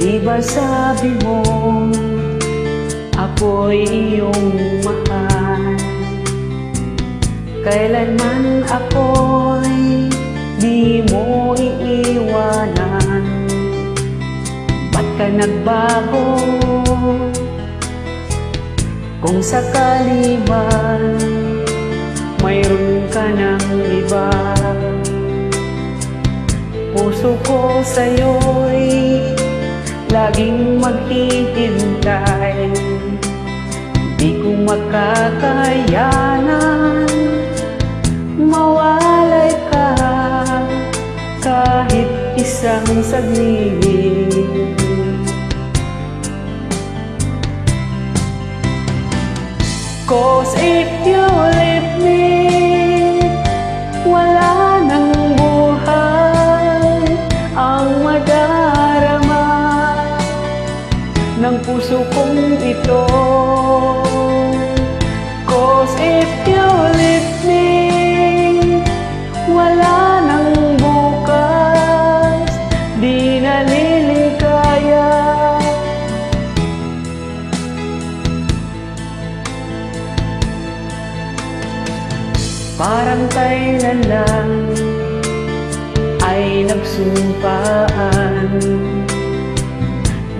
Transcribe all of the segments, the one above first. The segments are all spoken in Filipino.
Di ba sabi mo ako'y iyong mahal? Kailanman ako'y di mo iiwanan. Ba't ka nagbago? Kung sakali man mayroon ka ng iba, puso ko sa'yo'y laging maghihintay. Di ko makakayanan mawalay ka kahit isang saglit. Cause if you leave me, wala nang buhay ang madarama ng puso kong ito. Cause if you leave me, wala nang bukas, di naliligaya. Parang kailan lang ay nagsumpaan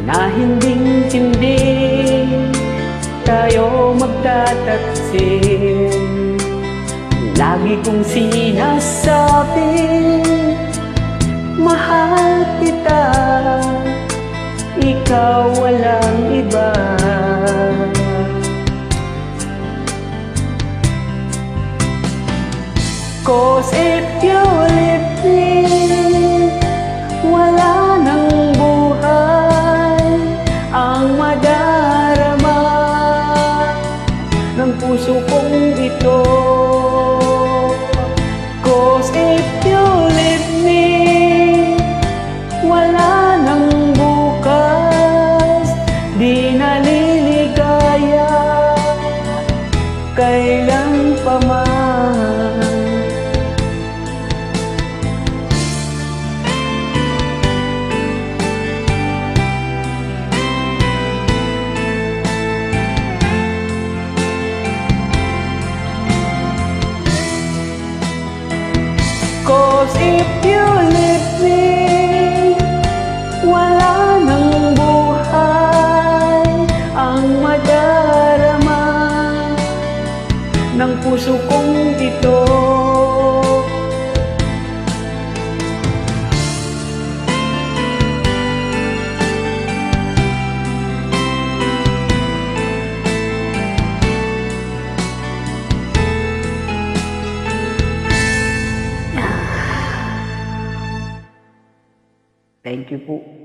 na hinding-hindi tayo magtataksin. Lagi kong sinasabi, mahal kita, ikaw walang iba. Cause if you leave me, wala nang buhay ang madarama ng puso kong ito. Cause if you leave me, wala nang bukas, di naliligaya kailan pa man. Cause if you leave me, wala nang buhay ang madarama ng puso kong ito. Thank you po.